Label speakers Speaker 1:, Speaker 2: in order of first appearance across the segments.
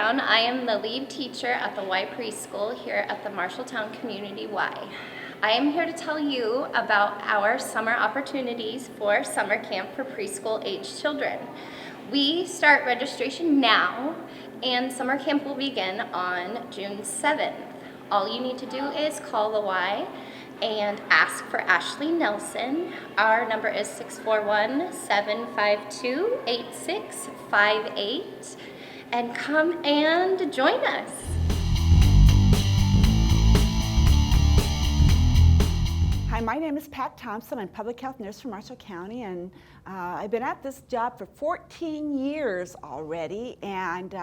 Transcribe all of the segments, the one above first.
Speaker 1: Brown. I am the lead teacher at the Y Preschool here at the Marshalltown Community Y. I am here to tell you about our summer opportunities for summer camp for preschool age children. We start registration now, and summer camp will begin on June 7th. All you need to do is call the Y and ask for Ashley Nelson. Our number is 641-752-8658, and come and join us.
Speaker 2: Hi, my name is Pat Thompson. I'm public health nurse from Marshall County, and I've been at this job for 14 years already, and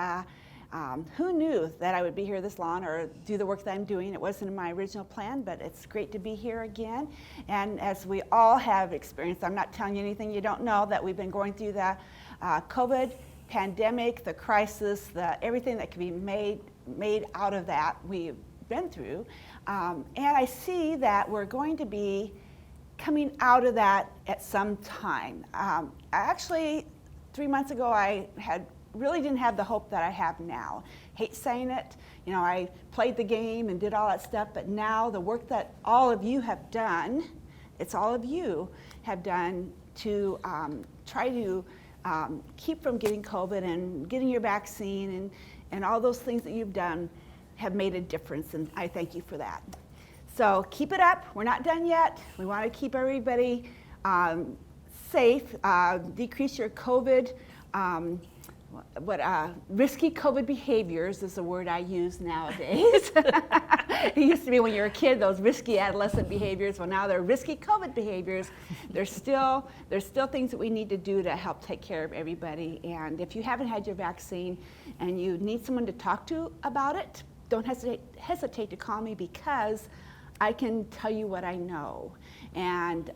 Speaker 2: who knew that I would be here this long or do the work that I'm doing. It wasn't in my original plan, but it's great to be here again. And as we all have experienced, I'm not telling you anything you don't know, that we've been going through the COVID pandemic, the crisis, everything that can be made out of that we've been through. And I see that we're going to be coming out of that at some time. Actually, 3 months ago, I really didn't have the hope that I have now. Hate saying it, you know, I played the game and did all that stuff, but now the work that all of you have done, it's all of you have done to try to keep from getting COVID and getting your vaccine and all those things that you've done have made a difference, and I thank you for that. So keep it up. We're not done yet. We want to keep everybody safe, decrease your COVID, risky COVID behaviors is the word I use nowadays. It used to be when you were a kid, those risky adolescent behaviors. Well, now they're risky COVID behaviors. There's still things that we need to do to help take care of everybody. And if you haven't had your vaccine and you need someone to talk to about it, don't hesitate to call me, because I can tell you what I know. And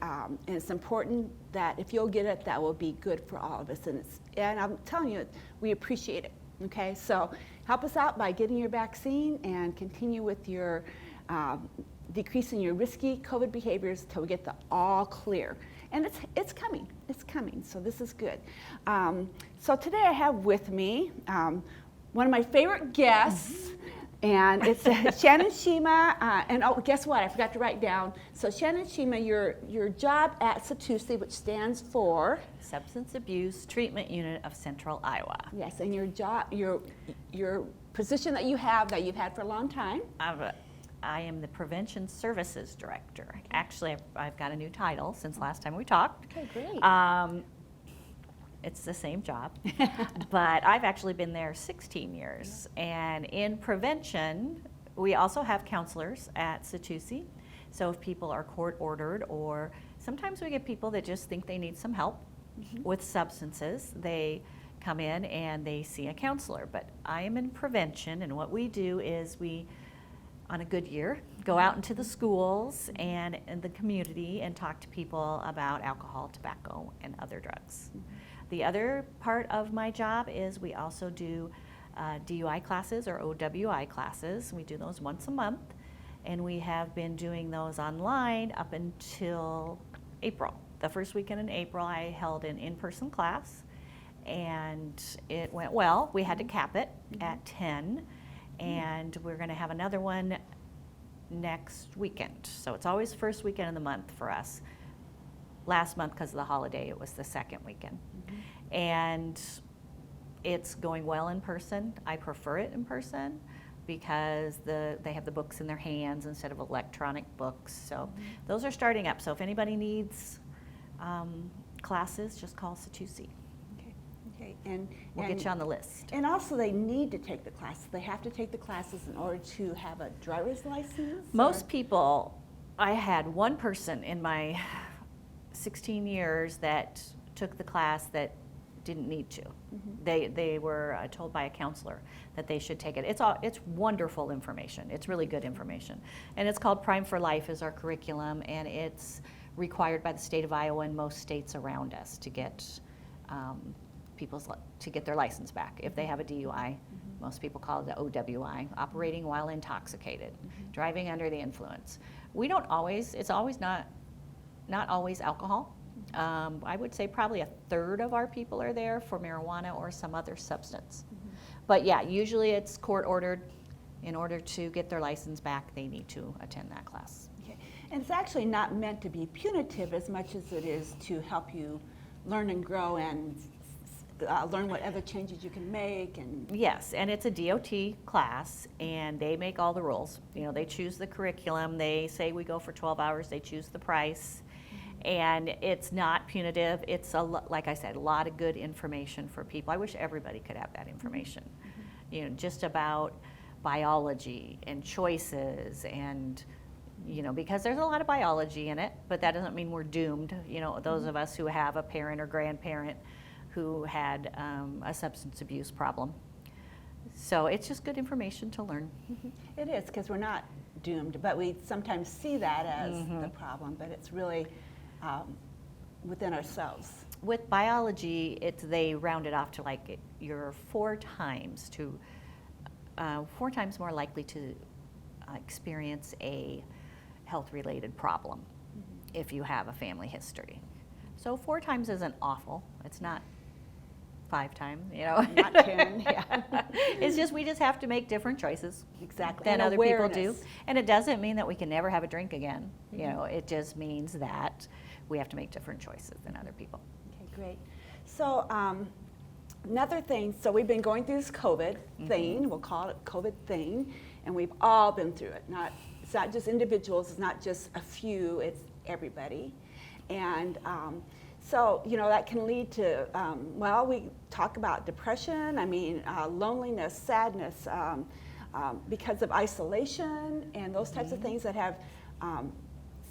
Speaker 2: it's important that if you'll get it, that will be good for all of us. And I'm telling you, we appreciate it. Okay, so help us out by getting your vaccine and continue with your decreasing your risky COVID behaviors till we get the all clear. And it's coming. It's coming. So this is good. So today I have with me one of my favorite guests. And it's Shannon Shima, and oh, guess what? I forgot to write down. So Shannon Shima, your job at Satusi, which stands for
Speaker 3: Substance Abuse Treatment Unit of Central Iowa.
Speaker 2: Yes, and your job, your position that you've had for a long time.
Speaker 3: I am the Prevention Services Director. Actually, I've got a new title since last time we talked.
Speaker 2: Okay, great.
Speaker 3: It's the same job, but I've actually been there 16 years. And in prevention, we also have counselors at Satusi. So if people are court ordered, or sometimes we get people that just think they need some help with substances, they come in and they see a counselor. But I am in prevention, and what we do is we, on a good year, go out into the schools and in the community and talk to people about alcohol, tobacco, and other drugs. The other part of my job is we also do DUI classes or OWI classes. We do those once a month, and we have been doing those online up until April. The first weekend in April, I held an in-person class, and it went well. We had to cap it at 10, and we're going to have another one next weekend. So it's always first weekend of the month for us. Last month, because of the holiday, it was the second weekend. And it's going well in person. I prefer it in person because they have the books in their hands instead of electronic books. So those are starting up. So if anybody needs classes, just call Satusi.
Speaker 2: Okay.
Speaker 3: We'll get you on the list.
Speaker 2: And also, they need to take the classes. They have to take the classes in order to have a driver's license?
Speaker 3: Most people, I had one person in my 16 years that took the class that didn't need to. They were told by a counselor that they should take it. It's wonderful information. It's really good information. And it's called Prime for Life is our curriculum, and it's required by the state of Iowa and most states around us to get to get their license back if they have a DUI. Most people call it the OWI, operating while intoxicated, driving under the influence. We don't always, it's always not always alcohol. I would say probably a third of our people are there for marijuana or some other substance. But yeah, usually it's court ordered. In order to get their license back, they need to attend that class.
Speaker 2: Okay. And it's actually not meant to be punitive as much as it is to help you learn and grow and learn what other changes you can make. And
Speaker 3: Yes, and it's a DOT class, and they make all the rules. You know, they choose the curriculum. They say we go for 12 hours. They choose the price. And it's not punitive. It's, like I said, a lot of good information for people. I wish everybody could have that information. You know, just about biology and choices and, you know, because there's a lot of biology in it, but that doesn't mean we're doomed. You know, those of us who have a parent or grandparent who had a substance abuse problem. So it's just good information to learn.
Speaker 2: it is, because we're not doomed, but we sometimes see that as the problem, but it's really within ourselves.
Speaker 3: With biology, they round it off to like you're 4 times more likely to experience a health-related problem if you have a family history. So 4 times isn't awful. It's not 5 times, you know.
Speaker 2: Not 10, yeah.
Speaker 3: It's just we just have to make different choices
Speaker 2: Exactly.
Speaker 3: than
Speaker 2: And
Speaker 3: other people do.
Speaker 2: awareness.
Speaker 3: And it doesn't mean that we can never have a drink again. You know, it just means that we have to make different choices than other people.
Speaker 2: Okay, great. So another thing, so we've been going through this COVID thing, we'll call it COVID thing, and we've all been through it. It's not just individuals, it's not just a few, it's everybody. And so, you know, that can lead to, well, we talk about depression, loneliness, sadness, because of isolation and those types of things that have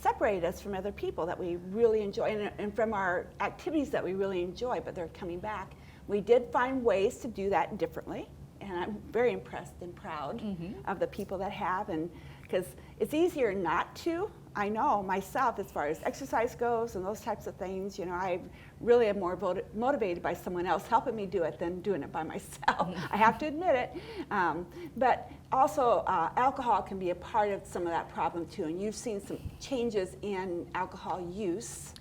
Speaker 2: separated us from other people that we really enjoy and from our activities that we really enjoy, but they're coming back. We did find ways to do that differently, and I'm very impressed and proud of the people that have, and because it's easier not to. I know myself, as far as exercise goes and those types of things, you know, I really am more motivated by someone else helping me do it than doing it by myself. I have to admit it. But also, alcohol can be a part of some of that problem too, and you've seen some changes in alcohol use.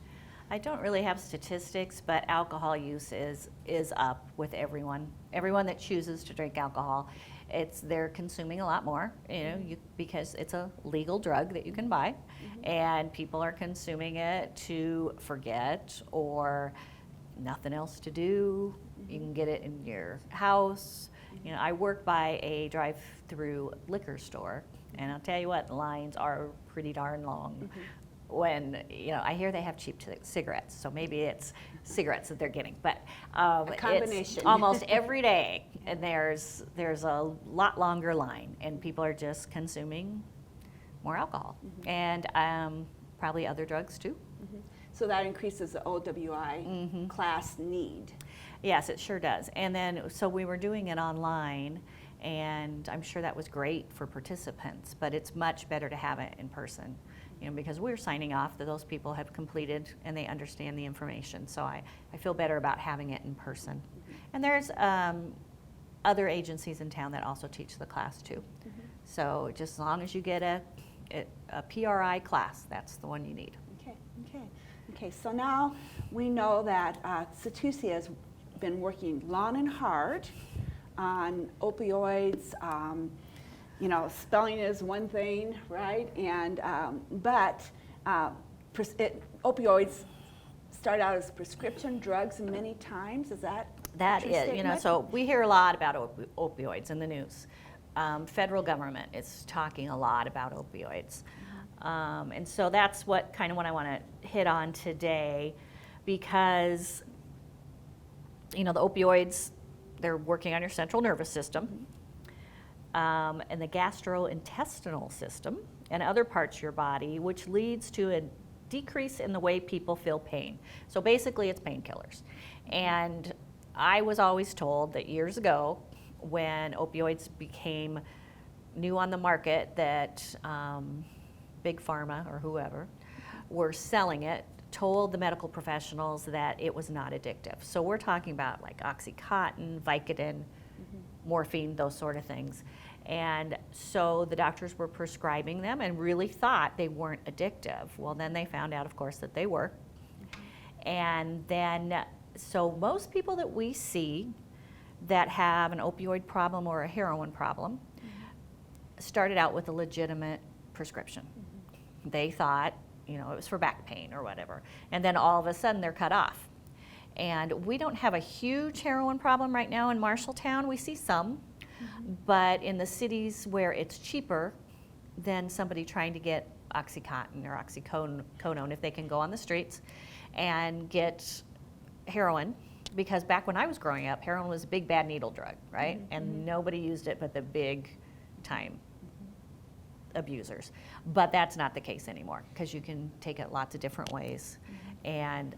Speaker 3: I don't really have statistics, but alcohol use is up with everyone. Everyone that chooses to drink alcohol, they're consuming a lot more, you know, because it's a legal drug that you can buy, and people are consuming it to forget or nothing else to do. You can get it in your house. You know, I work by a drive-through liquor store, and I'll tell you what, the lines are pretty darn long. When, you know, I hear they have cheap cigarettes, so maybe it's cigarettes that they're getting, but
Speaker 2: A combination.
Speaker 3: it's almost every day, and there's a lot longer line, and people are just consuming more alcohol, and probably other drugs too.
Speaker 2: So that increases the OWI class need.
Speaker 3: Yes, it sure does. And then, so we were doing it online, and I'm sure that was great for participants, but it's much better to have it in person. You know, because we're signing off that those people have completed and they understand the information. So I feel better about having it in person. And there's other agencies in town that also teach the class too. So just as long as you get a PRI class, that's the one you need.
Speaker 2: Okay. So now we know that Satusi has been working long and hard on opioids. You know, spelling is one thing, right? And but opioids start out as prescription drugs many times. Is that
Speaker 3: That
Speaker 2: true
Speaker 3: is, you know,
Speaker 2: statement?
Speaker 3: so we hear a lot about opioids in the news. Federal government is talking a lot about opioids. And so that's what I want to hit on today, because, you know, the opioids, they're working on your central nervous system. And the gastrointestinal system and other parts of your body, which leads to a decrease in the way people feel pain. So basically it's painkillers. And I was always told that years ago, when opioids became new on the market, that Big Pharma or whoever were selling it, told the medical professionals that it was not addictive. So we're talking about like Oxycontin, Vicodin, morphine, those sort of things. And so the doctors were prescribing them and really thought they weren't addictive. Well, then they found out, of course, that they were. And then, so most people that we see that have an opioid problem or a heroin problem started out with a legitimate prescription. They thought, it was for back pain or whatever. And then all of a sudden they're cut off. And we don't have a huge heroin problem right now in Marshalltown. We see some, but in the cities where it's cheaper than somebody trying to get Oxycontin or oxycodone, if they can go on the streets and get heroin, because back when I was growing up, heroin was a big bad needle drug, right? And nobody used it but the big time abusers. But that's not the case anymore, because you can take it lots of different ways. And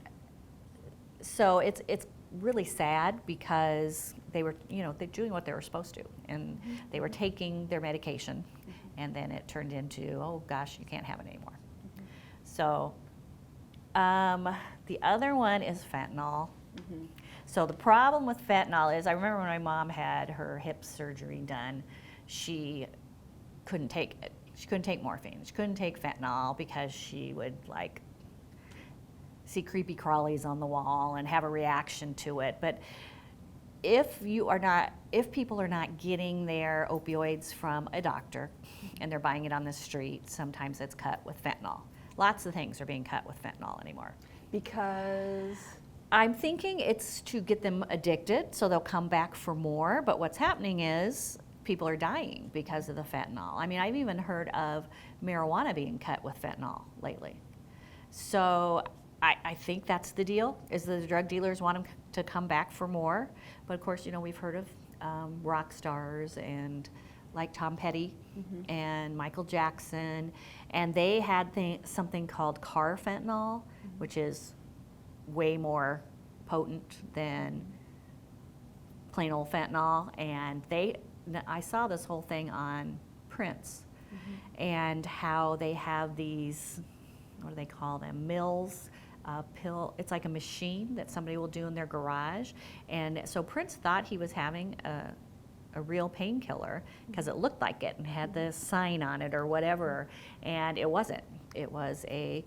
Speaker 3: so it's really sad, because they were, they're doing what they were supposed to, and they were taking their medication, and then it turned into, oh gosh, you can't have it anymore. So the other one is fentanyl. So the problem with fentanyl is, I remember when my mom had her hip surgery done, she couldn't take it. She couldn't take morphine. She couldn't take fentanyl because she would see creepy crawlies on the wall and have a reaction to it. But if people are not getting their opioids from a doctor and they're buying it on the street, sometimes it's cut with fentanyl. Lots of things are being cut with fentanyl anymore.
Speaker 2: Because?
Speaker 3: I'm thinking it's to get them addicted so they'll come back for more, but what's happening is people are dying because of the fentanyl. I mean, I've even heard of marijuana being cut with fentanyl lately. So I think that's the deal, is that the drug dealers want them to come back for more. But of course, we've heard of rock stars and like Tom Petty and Michael Jackson, and they had something called car fentanyl, which is way more potent than plain old fentanyl. And I saw this whole thing on Prince and how they have these, what do they call them, mills, pill. It's like a machine that somebody will do in their garage. And so Prince thought he was having a real painkiller because it looked like it and had the sign on it or whatever, and it wasn't. It was a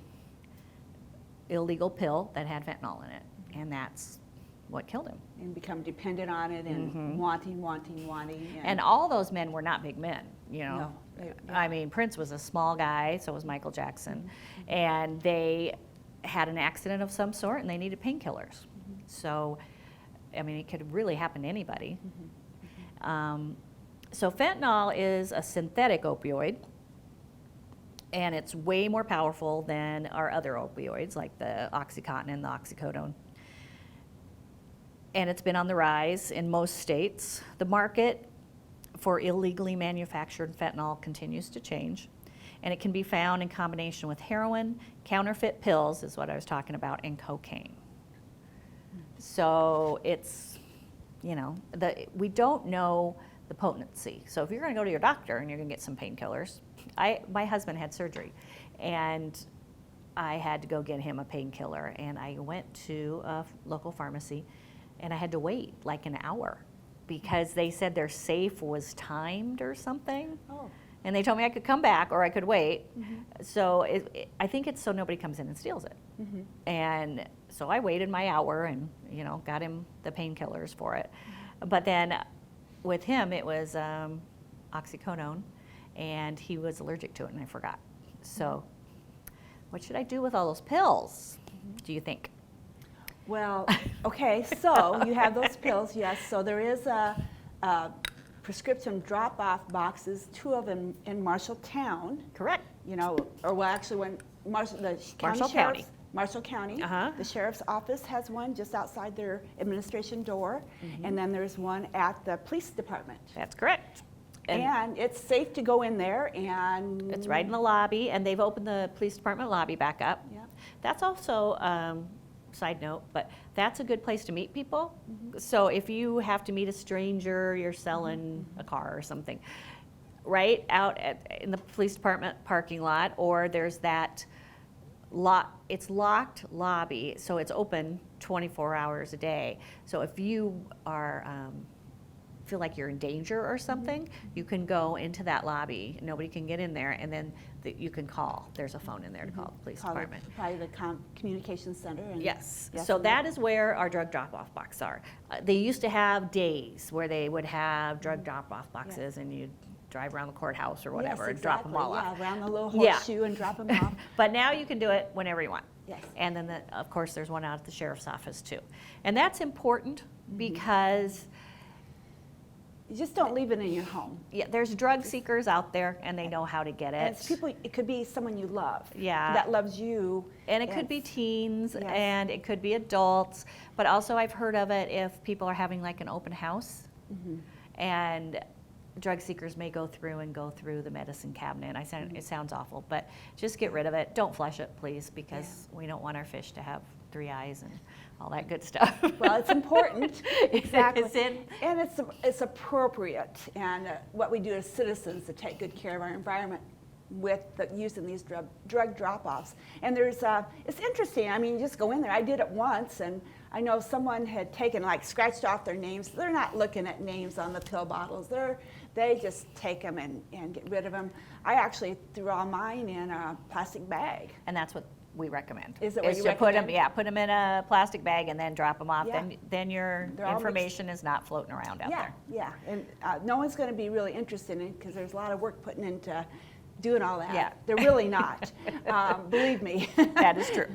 Speaker 3: illegal pill that had fentanyl in it, and that's what killed him.
Speaker 2: And become dependent on it and wanting.
Speaker 3: And all those men were not big men,
Speaker 2: No.
Speaker 3: I mean, Prince was a small guy, so was Michael Jackson, and they had an accident of some sort and they needed painkillers. So, I mean, it could really happen to anybody. So fentanyl is a synthetic opioid, and it's way more powerful than our other opioids like the Oxycontin and the oxycodone. And it's been on the rise in most states. The market for illegally manufactured fentanyl continues to change, and it can be found in combination with heroin, counterfeit pills is what I was talking about, and cocaine. So it's, we don't know the potency. So if you're going to go to your doctor and you're going to get some painkillers, my husband had surgery, and I had to go get him a painkiller, and I went to a local pharmacy, and I had to wait like an hour because they said their safe was timed or something.
Speaker 2: Oh.
Speaker 3: And they told me I could come back or I could wait. So I think it's so nobody comes in and steals it. And so I waited my hour and, got him the painkillers for it. But then with him, it was oxycodone, and he was allergic to it, and I forgot. So what should I do with all those pills, do you think?
Speaker 2: Well, okay, so you have those pills, yes. So there is a prescription drop-off boxes, 2 of them in Marshalltown.
Speaker 3: Correct.
Speaker 2: Or well, actually, when Marshall County, the sheriff's office has one just outside their administration door, and then there's one at the police department.
Speaker 3: That's correct.
Speaker 2: And it's safe to go in there, and
Speaker 3: it's right in the lobby, and they've opened the police department lobby back up.
Speaker 2: Yeah.
Speaker 3: That's also, side note, but that's a good place to meet people. So if you have to meet a stranger, you're selling a car or something, right out in the police department parking lot, or there's that it's locked lobby, so it's open 24 hours a day. So if you are feel like you're in danger or something, you can go into that lobby. Nobody can get in there, and then you can call. There's a phone in there to call the police department.
Speaker 2: Probably the communication center. And
Speaker 3: Yes.
Speaker 2: yes,
Speaker 3: So
Speaker 2: and
Speaker 3: that is where our drug drop-off boxes are. They used to have days where they would have drug drop-off boxes, and you'd drive around the courthouse or whatever
Speaker 2: yes,
Speaker 3: and drop them all off.
Speaker 2: Yeah, around the little
Speaker 3: Yeah.
Speaker 2: horseshoe and drop them off.
Speaker 3: But now you can do it whenever you want.
Speaker 2: Yes.
Speaker 3: And then, of course, there's one out at the sheriff's office too. And that's important because
Speaker 2: You just don't leave it in your home.
Speaker 3: there's drug seekers out there, and they know how to get
Speaker 2: And
Speaker 3: it.
Speaker 2: it's people. It could be someone you love.
Speaker 3: Yeah.
Speaker 2: That loves you.
Speaker 3: And it could be teens,
Speaker 2: Yes.
Speaker 3: and it could be adults, but also I've heard of it if people are having like an open house, and drug seekers may go through the medicine cabinet. It sounds awful, but just get rid of it. Don't flush it, please, because we don't want our fish to have 3 eyes and all that good stuff.
Speaker 2: Well, it's important. Exactly.
Speaker 3: It's in-
Speaker 2: And it's appropriate. And what we do as citizens to take good care of our environment with using these drug drop-offs. And it's interesting. I mean, you just go in there. I did it once, and I know someone had scratched off their names. They're not looking at names on the pill bottles. They just take them and get rid of them. I actually threw all mine in a plastic bag.
Speaker 3: And that's what we recommend.
Speaker 2: Is it what you
Speaker 3: to put them,
Speaker 2: recommend?
Speaker 3: put them in a plastic bag and then drop them off.
Speaker 2: Yeah.
Speaker 3: Then your
Speaker 2: They're all
Speaker 3: information is not floating around out there.
Speaker 2: Yeah, and no one's going to be really interested in it because there's a lot of work putting into doing all that.
Speaker 3: Yeah.
Speaker 2: They're really not, believe me.
Speaker 3: That is true.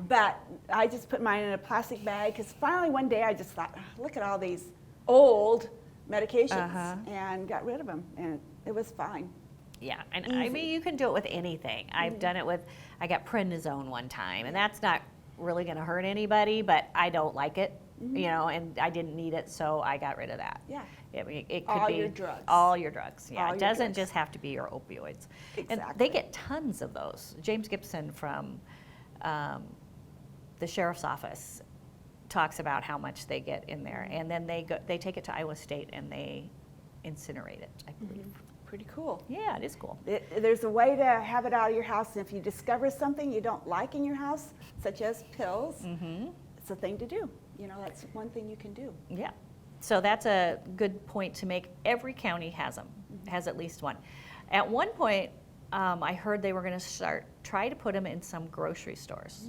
Speaker 2: But I just put mine in a plastic bag because finally one day I just thought, look at all these old medications, and got rid of them, and it was fine.
Speaker 3: Yeah, and I mean, you can do it with anything. I've done it with, I got prednisone one time, and that's not really going to hurt anybody, but I don't like it, and I didn't need it, so I got rid of that.
Speaker 2: Yeah.
Speaker 3: It could
Speaker 2: All
Speaker 3: be
Speaker 2: your drugs.
Speaker 3: all your drugs. Yeah,
Speaker 2: All
Speaker 3: it
Speaker 2: your
Speaker 3: doesn't
Speaker 2: drugs.
Speaker 3: just have to be your opioids. And
Speaker 2: Exactly.
Speaker 3: they get tons of those. James Gibson from the sheriff's office talks about how much they get in there, and then they take it to Iowa State and they incinerate it, I believe.
Speaker 2: Pretty cool.
Speaker 3: Yeah, it is cool.
Speaker 2: There's a way to have it out of your house, and if you discover something you don't like in your house, such as pills, it's a thing to do. That's one thing you can do.
Speaker 3: Yeah. So that's a good point to make. Every county has them, has at least one. At one point, I heard they were going to try to put them in some grocery stores.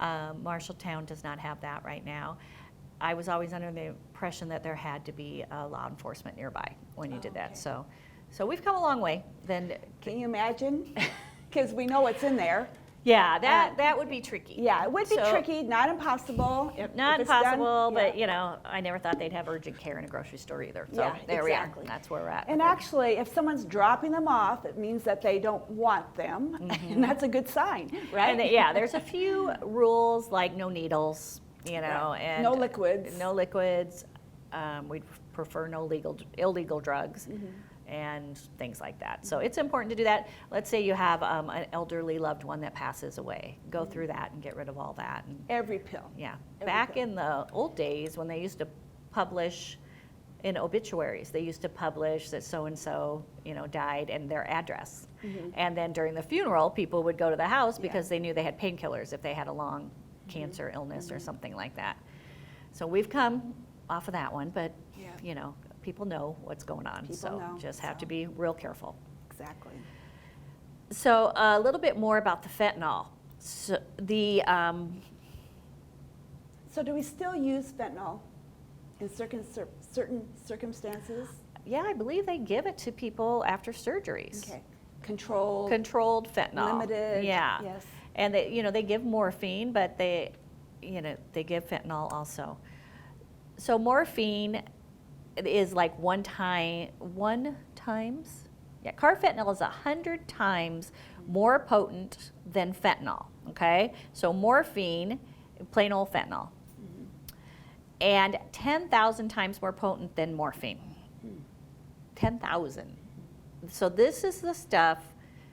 Speaker 3: Marshalltown does not have that right now. I was always under the impression that there had to be law enforcement nearby when you did that.
Speaker 2: Okay.
Speaker 3: So we've come a long way.
Speaker 2: Can you imagine? Because we know what's in there.
Speaker 3: Yeah, that would be tricky.
Speaker 2: Yeah, it would be
Speaker 3: So-
Speaker 2: tricky, not impossible.
Speaker 3: Not
Speaker 2: if it's done,
Speaker 3: impossible, but
Speaker 2: yeah.
Speaker 3: I never thought they'd have urgent care in a grocery store either. So
Speaker 2: Yeah,
Speaker 3: there
Speaker 2: exactly.
Speaker 3: we are. That's where we're at.
Speaker 2: And
Speaker 3: with it.
Speaker 2: actually, if someone's dropping them off, it means that they don't want them, and that's a good sign, right?
Speaker 3: And there's a few rules like no needles,
Speaker 2: Right.
Speaker 3: and
Speaker 2: No liquids.
Speaker 3: No liquids. We'd prefer no illegal drugs. And things like that. So it's important to do that. Let's say you have an elderly loved one that passes away. Go through that and get rid of all that. And,
Speaker 2: Every pill.
Speaker 3: yeah.
Speaker 2: Every
Speaker 3: Back
Speaker 2: pill.
Speaker 3: in the old days when they used to publish in obituaries, they used to publish that so-and-so, died and their address. And then during the funeral, people would go to the house because they knew they had painkillers if they had a long cancer illness or something like that. So we've come off of that one, but,
Speaker 2: Yeah.
Speaker 3: people know what's going on.
Speaker 2: People
Speaker 3: So
Speaker 2: know,
Speaker 3: just have to
Speaker 2: so.
Speaker 3: be real careful.
Speaker 2: Exactly.
Speaker 3: So a little bit more about the fentanyl. So
Speaker 2: So do we still use fentanyl in certain circumstances?
Speaker 3: yeah, I believe they give it to people after surgeries.
Speaker 2: Okay. Controlled.
Speaker 3: Controlled fentanyl.
Speaker 2: Limited,
Speaker 3: Yeah.
Speaker 2: yes.
Speaker 3: And they give morphine, but they give fentanyl also. So morphine is like carfentanil is 100 times more potent than fentanyl, okay? So morphine, plain old fentanyl, and 10,000 times more potent than morphine. 10,000. So this is the stuff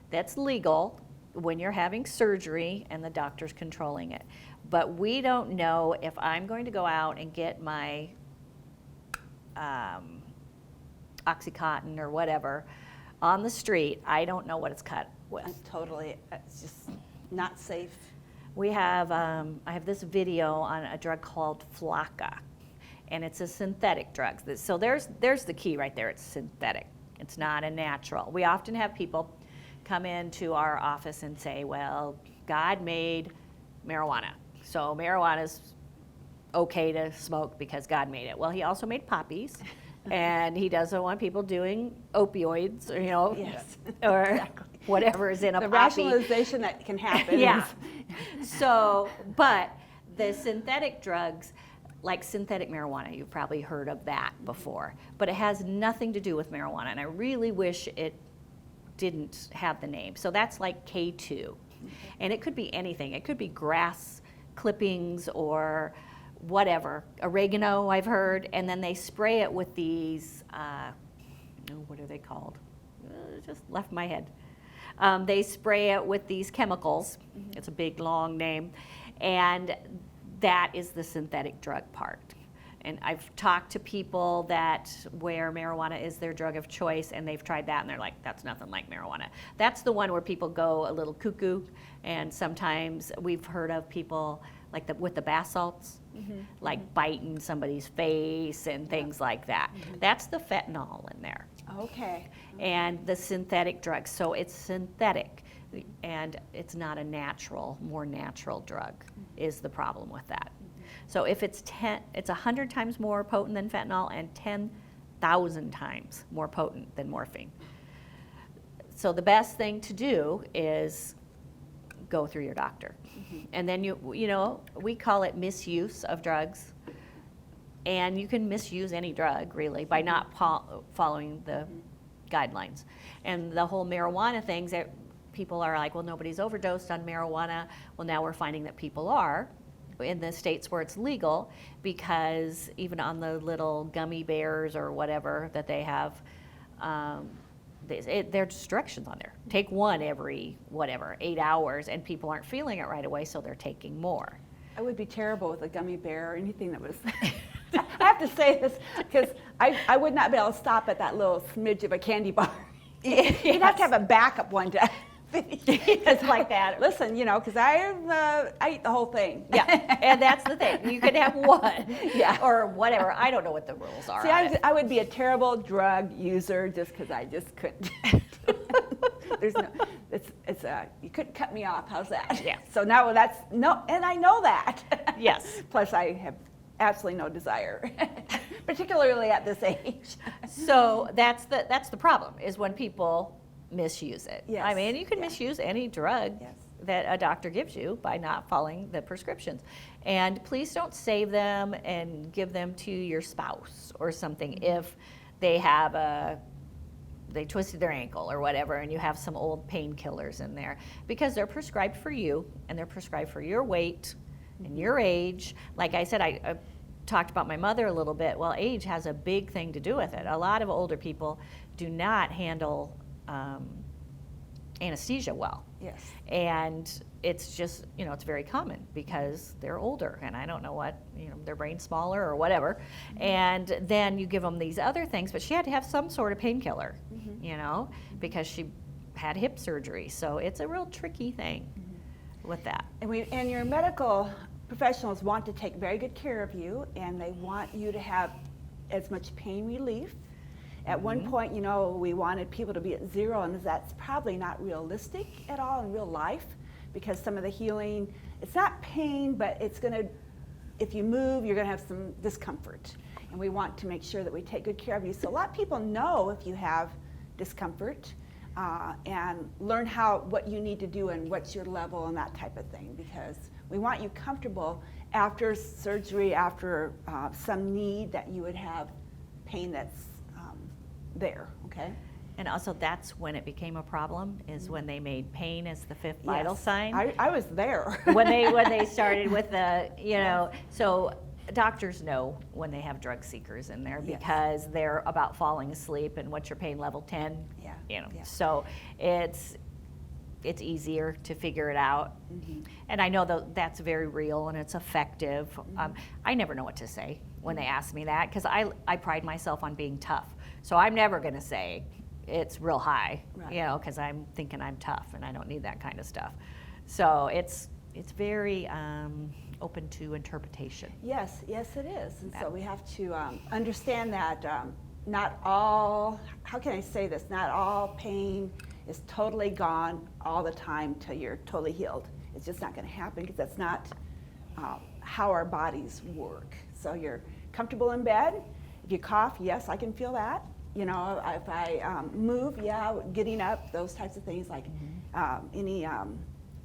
Speaker 3: that's legal when you're having surgery and the doctor's controlling it. But we don't know if I'm going to go out and get my Oxycontin or whatever on the street. I don't know what it's cut with.
Speaker 2: Totally. It's just not safe.
Speaker 3: We have, I have this video on a drug called Flocka. and it's a synthetic drug. So there's the key right there. It's synthetic. It's not a natural. We often have people come into our office and say, well, God made marijuana, so marijuana's okay to smoke because God made it. Well, he also made poppies, and he doesn't want people doing opioids, or,
Speaker 2: Yes.
Speaker 3: or
Speaker 2: Exactly.
Speaker 3: whatever is in a
Speaker 2: The
Speaker 3: poppy.
Speaker 2: rationalization that can happen.
Speaker 3: Yeah.
Speaker 2: is-
Speaker 3: So, but the synthetic drugs, like synthetic marijuana, you've probably heard of that before, but it has nothing to do with marijuana, and I really wish it didn't have the name. So that's like K2, and it could be anything. It could be grass clippings or whatever, oregano, I've heard, and then they spray it with these, what are they called? It just left my head. They spray it with these chemicals. It's a big, long name, and that is the synthetic drug part. And I've talked to people where marijuana is their drug of choice, and they've tried that, and they're like, that's nothing like marijuana. That's the one where people go a little cuckoo, and sometimes we've heard of people like with the bath salts, like biting somebody's face and things like that. That's the fentanyl in there.
Speaker 2: Okay.
Speaker 3: And the synthetic drugs. So it's synthetic, and it's not a more natural drug is the problem with that. So if it's 100 times more potent than fentanyl and 10,000 times more potent than morphine. So the best thing to do is go through your doctor. And then we call it misuse of drugs. And you can misuse any drug, really, by not following the guidelines. And the whole marijuana things, that people are like, well, nobody's overdosed on marijuana. Well, now we're finding that people are in the states where it's legal, because even on the little gummy bears or whatever that they have, there's directions on there. Take one every, 8 hours, and people aren't feeling it right away, so they're taking more.
Speaker 2: I would be terrible with a gummy bear or anything that was. I have to say this because I would not be able to stop at that little smidge of a candy bar. You'd have to have a backup one to finish.
Speaker 3: It's like that.
Speaker 2: Listen, because I eat the whole thing.
Speaker 3: Yeah, and that's the thing. You can have one,
Speaker 2: Yeah.
Speaker 3: or whatever. I don't know what the rules are.
Speaker 2: See,
Speaker 3: on it.
Speaker 2: I would be a terrible drug user just because I just couldn't. There's no, you couldn't cut me off. How's that?
Speaker 3: Yeah.
Speaker 2: So now and I know that.
Speaker 3: Yes.
Speaker 2: Plus, I have absolutely no desire, particularly at this age.
Speaker 3: So that's the problem, is when people misuse it.
Speaker 2: Yes.
Speaker 3: I mean, you can misuse any drug
Speaker 2: Yes.
Speaker 3: that a doctor gives you by not following the prescriptions. And please don't save them and give them to your spouse or something if they they twisted their ankle or whatever, and you have some old painkillers in there, because they're prescribed for you, and they're prescribed for your weight and your age. Like I said, I talked about my mother a little bit. Well, age has a big thing to do with it. A lot of older people do not handle anesthesia well.
Speaker 2: Yes.
Speaker 3: And it's just, it's very common because they're older, and I don't know what, their brain's smaller or whatever. And then you give them these other things, but she had to have some sort of painkiller, because she had hip surgery. So it's a real tricky thing with that.
Speaker 2: And your medical professionals want to take very good care of you, and they want you to have as much pain relief. At one point, we wanted people to be at zero, and that's probably not realistic at all in real life, because some of the healing, it's not pain, but it's going to, if you move, you're going to have some discomfort. And we want to make sure that we take good care of you. So a lot of people know if you have discomfort, and learn what you need to do and what's your level and that type of thing, because we want you comfortable after surgery, after some need, that you would have pain that's there, okay?
Speaker 3: And also, that's when it became a problem, is when they made pain as the fifth vital
Speaker 2: Yes.
Speaker 3: sign.
Speaker 2: I was there.
Speaker 3: when they started with the, so doctors know when they have drug seekers in there,
Speaker 2: Yes.
Speaker 3: because they're about falling asleep, and what's your pain level, 10?
Speaker 2: Yeah. Yeah.
Speaker 3: So it's easier to figure it out. And I know that's very real and it's effective. I never know what to say when they ask me that, because I pride myself on being tough. So I'm never going to say it's real high,
Speaker 2: Right.
Speaker 3: because I'm thinking I'm tough and I don't need that kind of stuff. So it's very open to interpretation.
Speaker 2: Yes, yes it is. And so
Speaker 3: That-
Speaker 2: we have to understand that not all, how can I say this, not all pain is totally gone all the time till you're totally healed. It's just not going to happen because that's not how our bodies work. So you're comfortable in bed. If you cough, yes, I can feel that. You know, if I move, yeah, getting up, those types of things, like any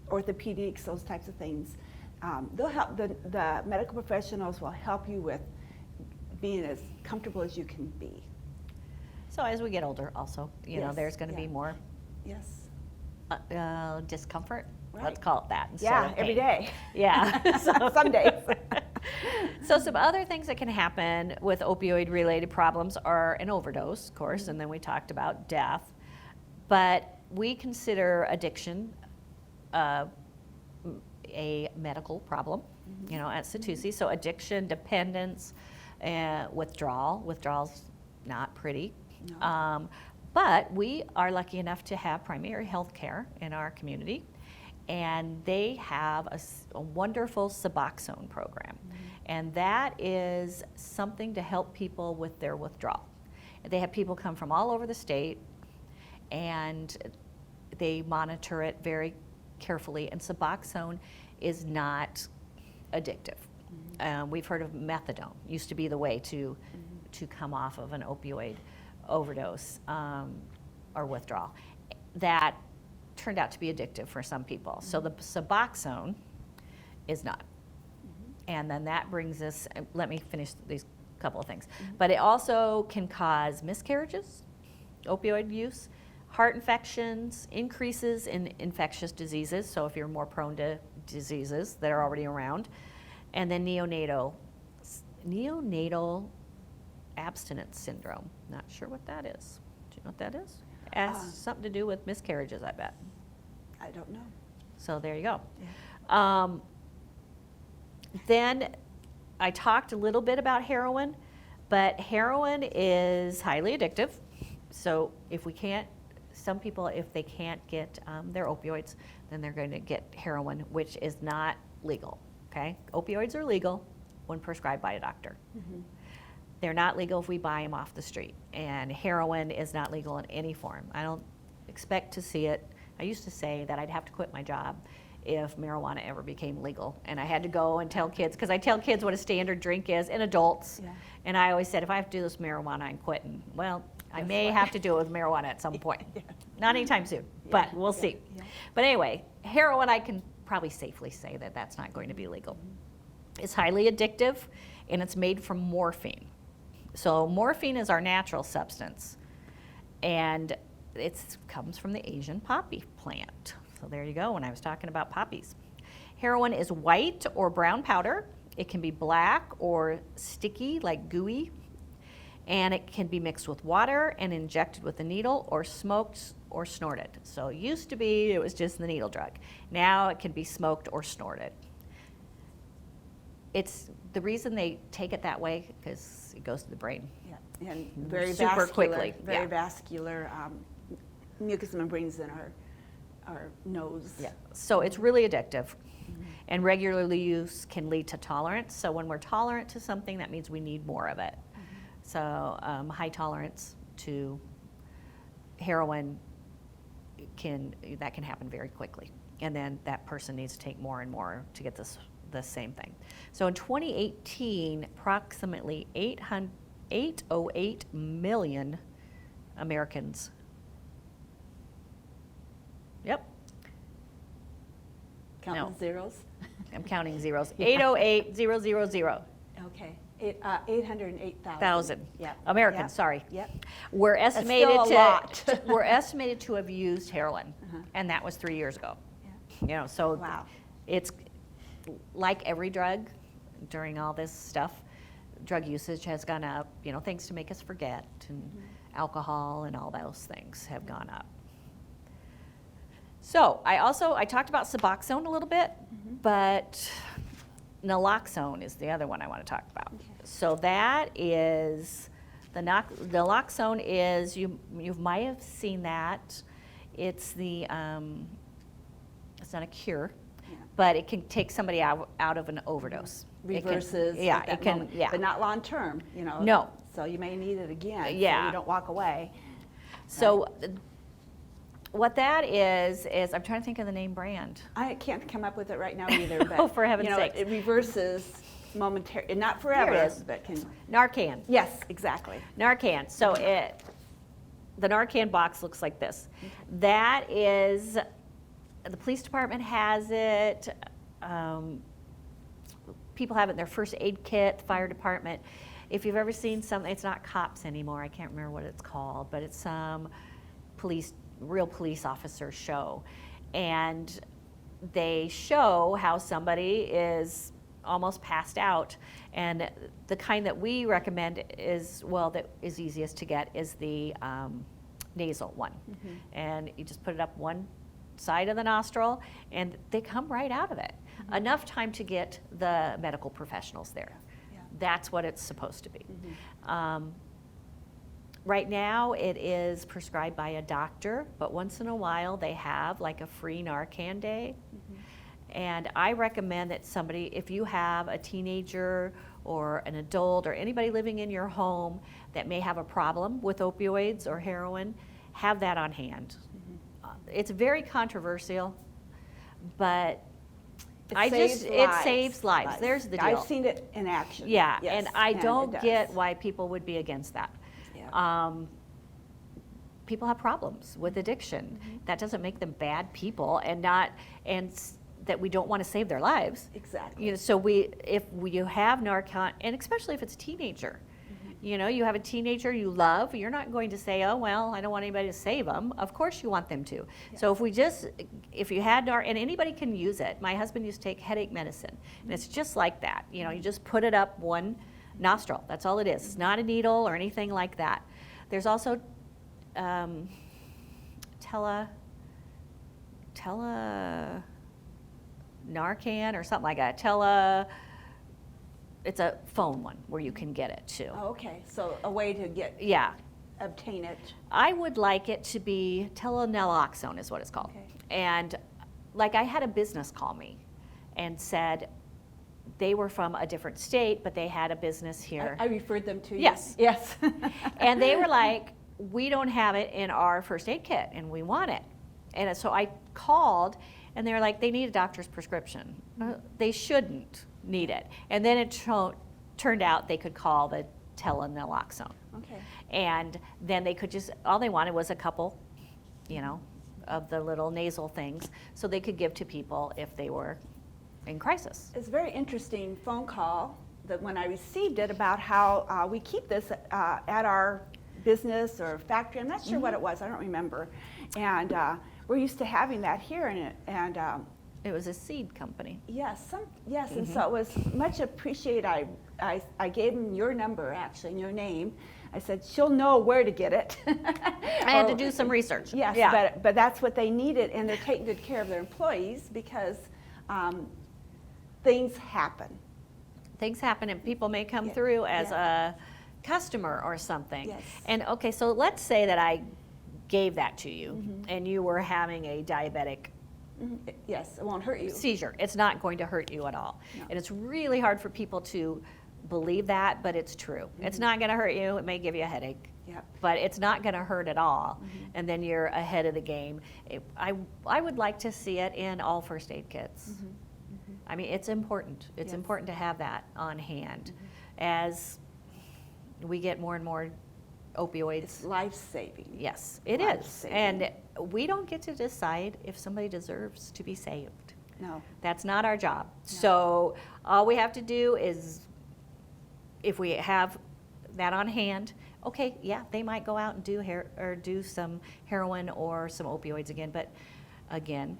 Speaker 2: orthopedics, those types of things. They'll help, the medical professionals will help you with being as comfortable as you can be.
Speaker 3: So as we get older also, you know,
Speaker 2: Yes,
Speaker 3: there's going to be
Speaker 2: yeah.
Speaker 3: more
Speaker 2: Yes.
Speaker 3: discomfort.
Speaker 2: Right.
Speaker 3: Let's call it that. Instead
Speaker 2: Yeah,
Speaker 3: of
Speaker 2: every
Speaker 3: pain.
Speaker 2: day.
Speaker 3: Yeah.
Speaker 2: Some days.
Speaker 3: So some other things that can happen with opioid-related problems are an overdose, of course, and then we talked about death. But we consider addiction a medical problem, you know, at Setousi. So addiction, dependence, withdrawal. Withdrawal's not pretty.
Speaker 2: No.
Speaker 3: But we are lucky enough to have primary health care in our community, and they have a wonderful Suboxone program. And that is something to help people with their withdrawal. They have people come from all over the state, and they monitor it very carefully. And Suboxone is not addictive. We've heard of methadone, used to be the way to come off of an opioid overdose or withdrawal. That turned out to be addictive for some people. So the Suboxone is not. And then that brings us, let me finish these couple of things. But it also can cause miscarriages, opioid use, heart infections, increases in infectious diseases, so if you're more prone to diseases that are already around, and then neonatal abstinence syndrome. Not sure what that is. Do you know what that is? It has something to do with miscarriages, I bet.
Speaker 2: I don't know.
Speaker 3: So there you go.
Speaker 2: Yeah.
Speaker 3: Then I talked a little bit about heroin, but heroin is highly addictive. So if we can't, some people, if they can't get their opioids, then they're going to get heroin, which is not legal, okay? Opioids are legal when prescribed by a doctor. They're not legal if we buy them off the street. And heroin is not legal in any form. I don't expect to see it. I used to say that I'd have to quit my job if marijuana ever became legal. And I had to go and tell kids, because I tell kids what a standard drink is, and adults.
Speaker 2: Yeah.
Speaker 3: And I always said, if I have to do this marijuana, I'm quitting. Well, I
Speaker 2: That's
Speaker 3: may
Speaker 2: right.
Speaker 3: have to do it with marijuana at some point.
Speaker 2: Yeah.
Speaker 3: Not anytime soon, but
Speaker 2: Yeah,
Speaker 3: we'll
Speaker 2: yeah,
Speaker 3: see.
Speaker 2: yeah.
Speaker 3: But anyway, heroin, I can probably safely say that that's not going to be legal. It's highly addictive, and it's made from morphine. So morphine is our natural substance, and it comes from the Asian poppy plant. So there you go, when I was talking about poppies. Heroin is white or brown powder. It can be black or sticky, like gooey, and it can be mixed with water and injected with a needle or smoked or snorted. So it used to be it was just the needle drug. Now it can be smoked or snorted. It's the reason they take it that way because it goes to the brain.
Speaker 2: Yeah. And very
Speaker 3: Super
Speaker 2: vascular,
Speaker 3: quickly,
Speaker 2: very
Speaker 3: yeah.
Speaker 2: vascular mucous membranes in our nose.
Speaker 3: Yeah. So it's really addictive. And regular use can lead to tolerance. So when we're tolerant to something, that means we need more of it. So high tolerance to heroin can happen very quickly. And then that person needs to take more and more to get the same thing. So in 2018, approximately 808 million Americans. Yep,
Speaker 2: Counting
Speaker 3: No.
Speaker 2: zeros.
Speaker 3: I'm counting zeros. 808,000.
Speaker 2: Okay. 808,000.
Speaker 3: Thousand.
Speaker 2: Yeah.
Speaker 3: Americans,
Speaker 2: Yeah.
Speaker 3: sorry.
Speaker 2: Yep.
Speaker 3: We're estimated
Speaker 2: still a
Speaker 3: to
Speaker 2: lot.
Speaker 3: we're estimated to have used heroin,
Speaker 2: Uh-huh.
Speaker 3: and that was 3 years ago.
Speaker 2: Yeah.
Speaker 3: You know, so
Speaker 2: Wow.
Speaker 3: it's like every drug during all this stuff. Drug usage has gone up. You know, things to make us forget, and alcohol and all those things have gone up. So I talked about Suboxone a little bit, but naloxone is the other one I want to talk about.
Speaker 2: Okay.
Speaker 3: So that is naloxone is you might have seen that. It's the it's not a cure, but it can take somebody out of an overdose.
Speaker 2: Reverses.
Speaker 3: Yeah,
Speaker 2: at that
Speaker 3: it can.
Speaker 2: moment,
Speaker 3: Yeah,
Speaker 2: but not long term.
Speaker 3: No.
Speaker 2: So you may need it again.
Speaker 3: Yeah.
Speaker 2: So you don't walk away.
Speaker 3: So what that is I'm trying to think of the name brand.
Speaker 2: I can't come up with it right now either. But
Speaker 3: Oh, for heaven's sakes.
Speaker 2: it reverses momentarily, not forever,
Speaker 3: Here it is.
Speaker 2: but can.
Speaker 3: Narcan.
Speaker 2: Yes, exactly.
Speaker 3: Narcan. So the Narcan box looks like this. That is, the police department has it. People have it in their first aid kit, the fire department. If you've ever seen something, it's not cops anymore. I can't remember what it's called, but it's some real police officer show. And they show how somebody is almost passed out. And the kind that we recommend is, well, that is easiest to get is the nasal one. And you just put it up one side of the nostril and they come right out of it. Enough time to get the medical professionals there.
Speaker 2: Yeah.
Speaker 3: That's what it's supposed to be. Right now it is prescribed by a doctor, but once in a while they have like a free Narcan day. And I recommend that somebody, if you have a teenager or an adult or anybody living in your home that may have a problem with opioids or heroin, have that on hand. It's very controversial, but it saves lives. There's the deal.
Speaker 2: I've seen it in action.
Speaker 3: Yeah,
Speaker 2: Yes,
Speaker 3: and I don't
Speaker 2: it
Speaker 3: get
Speaker 2: does.
Speaker 3: why people would be against that.
Speaker 2: Yeah.
Speaker 3: People have problems with addiction. That doesn't make them bad people, that we don't want to save their lives.
Speaker 2: Exactly.
Speaker 3: So if you have Narcan, and especially if it's a teenager, you have a teenager you love, you're not going to say, oh, well, I don't want anybody to save them. Of course you want them to. Yeah. So if you had Narcan, and anybody can use it. My husband used to take headache medicine, and it's just like that. You just put it up one nostril. That's all it is. It's not a needle or anything like that. There's also Narcan or something like that. It's a phone one where you can get it too.
Speaker 2: Oh, okay. So a way to obtain it.
Speaker 3: I would like it to be naloxone is what it's called.
Speaker 2: Okay.
Speaker 3: And like I had a business call me and said they were from a different state, but they had a business here.
Speaker 2: I referred them to you.
Speaker 3: Yes.
Speaker 2: Yes.
Speaker 3: And they were like, we don't have it in our first aid kit and we want it. And so I called and they were like, they need a doctor's prescription. They shouldn't need it. And then it turned out they could call the naloxone.
Speaker 2: Okay.
Speaker 3: And then they could all they wanted was a couple, of the little nasal things so they could give to people if they were in crisis.
Speaker 2: It's a very interesting phone call that when I received it about how we keep this at our business or factory. I'm not sure what it was. I don't remember. And we're used to having that here, and
Speaker 3: it was a seed company.
Speaker 2: Yes, and so it was much appreciated. I gave him your number, actually, and your name. I said, she'll know where to get it.
Speaker 3: I had to do some research.
Speaker 2: Yes,
Speaker 3: Yeah.
Speaker 2: but that's what they needed, and they're taking good care of their employees because things happen.
Speaker 3: Things happen, and people may come through as a customer or something.
Speaker 2: Yes.
Speaker 3: And okay, so let's say that I gave that to you, and you were having a diabetic
Speaker 2: Yes, it won't hurt you.
Speaker 3: seizure. It's not going to hurt you at all.
Speaker 2: No.
Speaker 3: And it's really hard for people to believe that, but it's true. It's not going to hurt you. It may give you a headache,
Speaker 2: Yep.
Speaker 3: but it's not going to hurt at all. And then you're ahead of the game. I would like to see it in all first aid kits. I mean, it's important. It's
Speaker 2: Yes.
Speaker 3: important to have that on hand as we get more and more opioids.
Speaker 2: It's life-saving.
Speaker 3: Yes, it is.
Speaker 2: Life-saving.
Speaker 3: And we don't get to decide if somebody deserves to be saved.
Speaker 2: No.
Speaker 3: That's not our job. So all we have to do is, if we have that on hand, okay, yeah, they might go out and do some heroin or some opioids again, but again,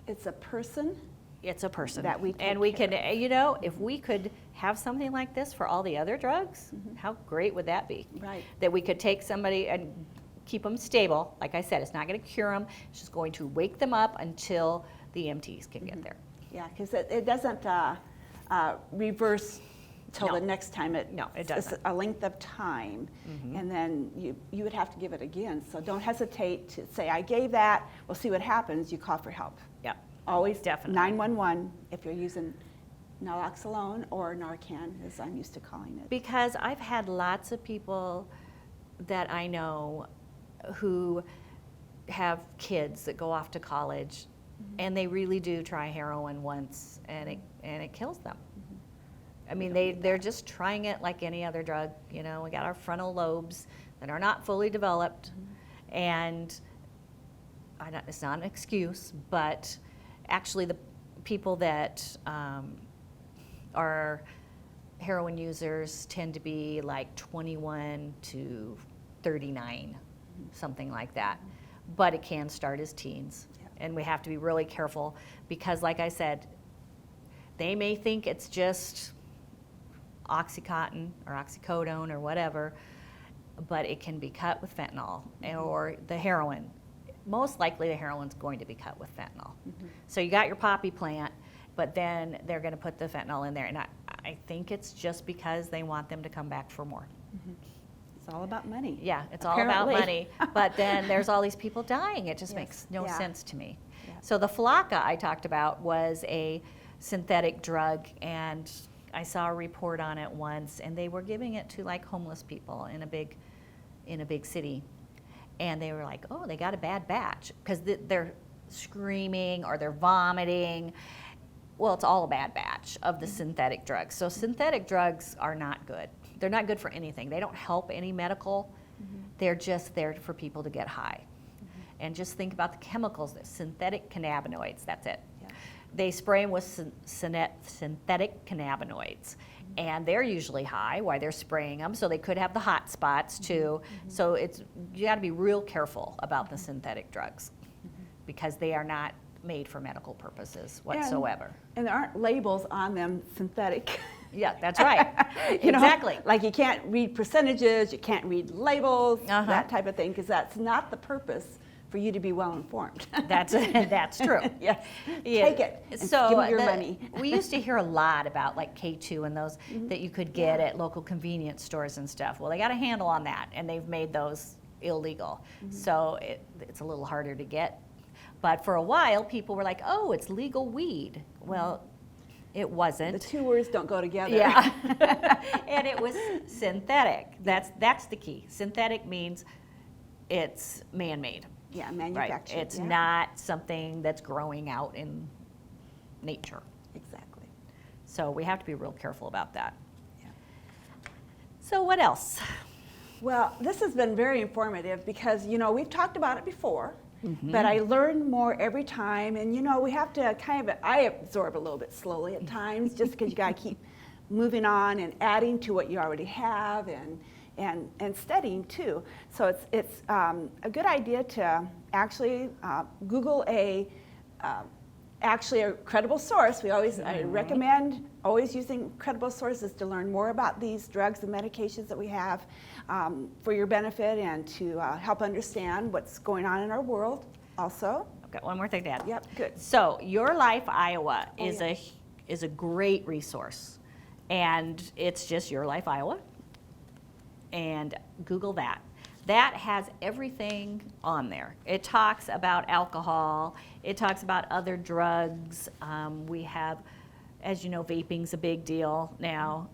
Speaker 2: It's a person.
Speaker 3: it's a person.
Speaker 2: That we take
Speaker 3: and we
Speaker 2: care
Speaker 3: can, if we could have something like this for all the other drugs, how great would that be?
Speaker 2: Right.
Speaker 3: That we could take somebody and keep them stable. Like I said, it's not going to cure them. It's just going to wake them up until the EMTs can get there.
Speaker 2: Yeah, because it doesn't reverse till
Speaker 3: No.
Speaker 2: the next time.
Speaker 3: No, it
Speaker 2: It's
Speaker 3: doesn't.
Speaker 2: a length of time, and then you would have to give it again. So don't hesitate to say, I gave that. We'll see what happens. You call for help.
Speaker 3: Yeah.
Speaker 2: always
Speaker 3: Definitely.
Speaker 2: 911 if you're using naloxone or Narcan, as I'm used to calling it.
Speaker 3: Because I've had lots of people that I know who have kids that go off to college, and they really do try heroin once, and it kills them. I mean, they're just trying it like any other drug. You know, we got our frontal lobes that are not fully developed, and it's not an excuse, but actually the people that are heroin users tend to be like 21 to 39, something like that. But it can start as teens, and we have to be really careful because, like I said, they may think it's just Oxycontin or oxycodone or whatever, but it can be cut with fentanyl or the heroin. Most likely the heroin's going to be cut with fentanyl. So you got your poppy plant, but then they're going to put the fentanyl in there. And I think it's just because they want them to come back for more.
Speaker 2: It's all about money.
Speaker 3: Yeah, it's
Speaker 2: Apparently.
Speaker 3: all about money. But then there's all these people dying. It just
Speaker 2: Yes.
Speaker 3: makes no
Speaker 2: Yeah.
Speaker 3: sense to me.
Speaker 2: Yeah.
Speaker 3: So the Flocka I talked about was a synthetic drug, and I saw a report on it once, and they were giving it to like homeless people in a big city. And they were like, oh, they got a bad batch because they're screaming or they're vomiting. Well, it's all a bad batch of the synthetic drugs. So synthetic drugs are not good. They're not good for anything. They don't help any medical. They're just there for people to get high. And just think about the chemicals, the synthetic cannabinoids, that's it.
Speaker 2: Yeah.
Speaker 3: They spray them with synthetic cannabinoids. And they're usually high while they're spraying them, so they could have the hot spots too. So you got to be real careful about the synthetic drugs because they are not made for medical purposes whatsoever.
Speaker 2: And there aren't labels on them synthetic.
Speaker 3: Yeah, that's right.
Speaker 2: You know,
Speaker 3: Exactly.
Speaker 2: like you can't read percentages, you can't read labels,
Speaker 3: Uh-huh.
Speaker 2: that type of thing, because that's not the purpose for you to be well informed.
Speaker 3: That's true.
Speaker 2: Yes.
Speaker 3: Yeah.
Speaker 2: Take it and
Speaker 3: So
Speaker 2: give me your money.
Speaker 3: we used to hear a lot about like K2 and those that you could get at local convenience stores and stuff. Well, they got a handle on that, and they've made those illegal. So it's a little harder to get. But for a while, people were like, oh, it's legal weed. Well, it wasn't.
Speaker 2: The two words don't go together.
Speaker 3: Yeah. And it was synthetic. That's the key. Synthetic means it's man-made.
Speaker 2: Yeah,
Speaker 3: Right.
Speaker 2: manufactured.
Speaker 3: It's
Speaker 2: yeah.
Speaker 3: not something that's growing out in nature.
Speaker 2: Exactly.
Speaker 3: So we have to be real careful about that.
Speaker 2: Yeah.
Speaker 3: So what else?
Speaker 2: Well, this has been very informative because, you know, we've talked about it before, but I learn more every time. And, you know, we have to I absorb a little bit slowly at times just because you got to keep moving on and adding to what you already have and studying too. So it's a good idea to actually Google actually a credible source. I recommend always using credible sources to learn more about these drugs and medications that we have for your benefit and to help understand what's going on in our world also.
Speaker 3: I've got one more thing to add.
Speaker 2: Yep, good.
Speaker 3: So Your Life Iowa
Speaker 2: Oh,
Speaker 3: is
Speaker 2: yeah.
Speaker 3: a great resource, and it's just Your Life Iowa, and Google that. That has everything on there. It talks about alcohol. It talks about other drugs. We have, as you know, vaping's a big deal now.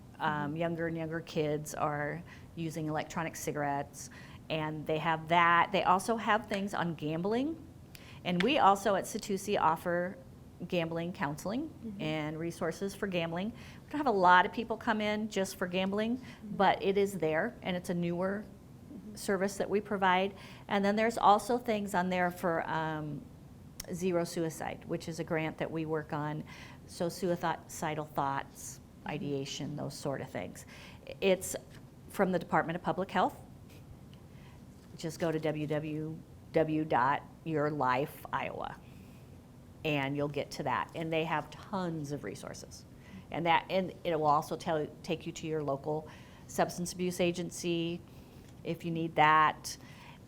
Speaker 3: Younger and younger kids are using electronic cigarettes, and they have that. They also have things on gambling, and we also at Satusi offer gambling counseling and resources for gambling. We don't have a lot of people come in just for gambling, but it is there, and it's a newer service that we provide. And then there's also things on there for Zero Suicide, which is a grant that we work on. So suicidal thoughts, ideation, those sort of things. It's from the Department of Public Health. Just go to www.yourlifeiowa and you'll get to that. And they have tons of resources. And it will also take you to your local substance abuse agency if you need that.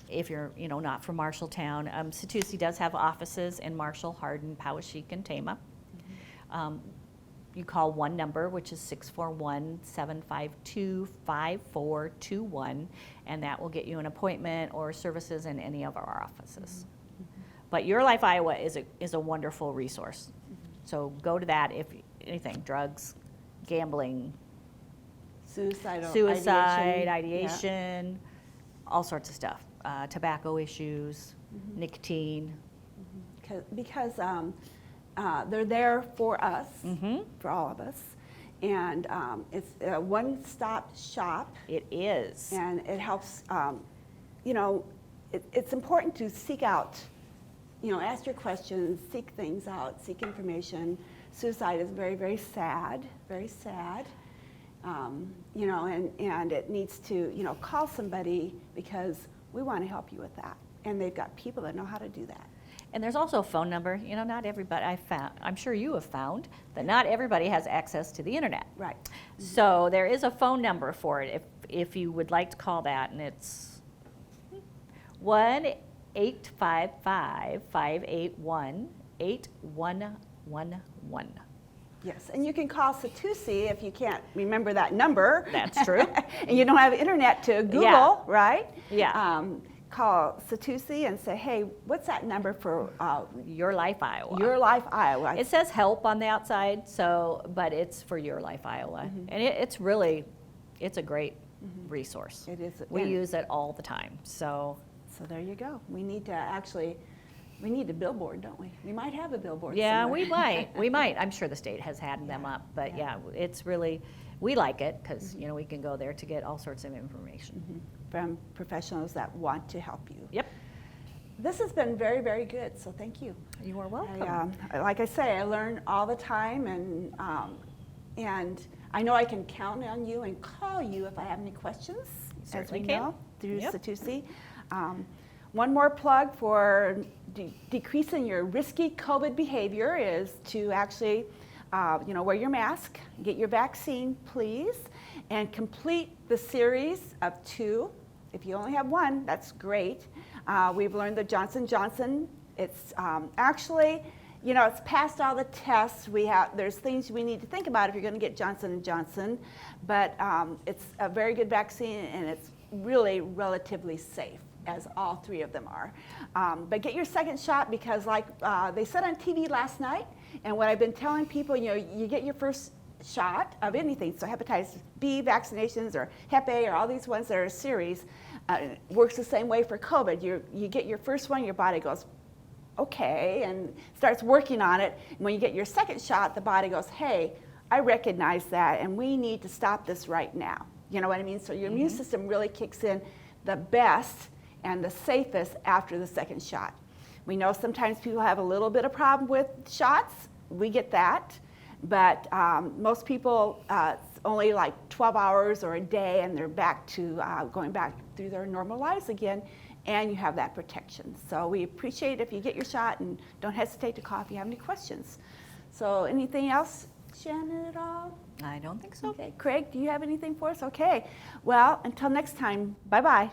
Speaker 3: If you're not from Marshalltown, Satusi does have offices in Marshall, Hardin, Poweshiek, and Tama. You call one number, which is 641-752-5421, and that will get you an appointment or services in any of our offices. But Your Life Iowa is a wonderful resource. So go to that if anything, drugs, gambling,
Speaker 2: Suicide
Speaker 3: ideation, all sorts of stuff. Tobacco issues, nicotine.
Speaker 2: Because they're there for us, for all of us, and it's a one-stop shop.
Speaker 3: It is.
Speaker 2: And it helps, it's important to seek out, ask your questions, seek things out, seek information. Suicide is very, very sad, very sad. And it needs to, call somebody because we want to help you with that. And they've got people that know how to do that.
Speaker 3: And there's also a phone number. Not everybody, I'm sure you have found that not everybody has access to the internet.
Speaker 2: Right.
Speaker 3: So there is a phone number for it if you would like to call that, and it's 1-855-581-8111.
Speaker 2: Yes, and you can call Satusi if you can't remember that number.
Speaker 3: That's true.
Speaker 2: And you don't have internet to Google,
Speaker 3: Yeah.
Speaker 2: right?
Speaker 3: Yeah.
Speaker 2: Call Satusi and say, hey, what's that number for
Speaker 3: Your Life Iowa.
Speaker 2: Your Life Iowa?
Speaker 3: It says help on the outside, but it's for Your Life Iowa. And it's a great resource.
Speaker 2: It is.
Speaker 3: We use it all the time. So
Speaker 2: there you go. We need a billboard, don't we? We might have a billboard
Speaker 3: yeah,
Speaker 2: somewhere.
Speaker 3: we might. I'm sure the state has had them up, but yeah, it's really, we like it because we can go there to get all sorts of information
Speaker 2: from professionals that want to help you.
Speaker 3: Yep.
Speaker 2: This has been very, very good, so thank you.
Speaker 3: You are welcome.
Speaker 2: Like I say, I learn all the time, and I know I can count on you and call you if I have any questions, as we know, through Satusi. One more plug for decreasing your risky COVID behavior is to actually, wear your mask, get your vaccine, please, and complete the series of 2. If you only have 1, that's great. We've learned the Johnson & Johnson. It's actually, it's passed all the tests. There's things we need to think about if you're going to get Johnson & Johnson, but it's a very good vaccine, and it's really relatively safe, as all 3 of them are. But get your second shot because like they said on TV last night, and what I've been telling people, you get your first shot of anything, so hepatitis B vaccinations or Hep A or all these ones that are a series, works the same way for COVID. You get your first one, your body goes, okay, and starts working on it. And when you get your second shot, the body goes, hey, I recognize that, and we need to stop this right now. You know what I mean? So your immune system really kicks in the best and the safest after the second shot. We know sometimes people have a little bit of problem with shots. We get that. But most people, it's only like 12 hours or a day, and they're back to going back through their normal lives again, and you have that protection. So we appreciate if you get your shot, and don't hesitate to call if you have any questions. So anything else, Shannon, at all?
Speaker 3: I don't think so.
Speaker 2: Okay. Craig, do you have anything for us? Okay. Well, until next time, bye-bye.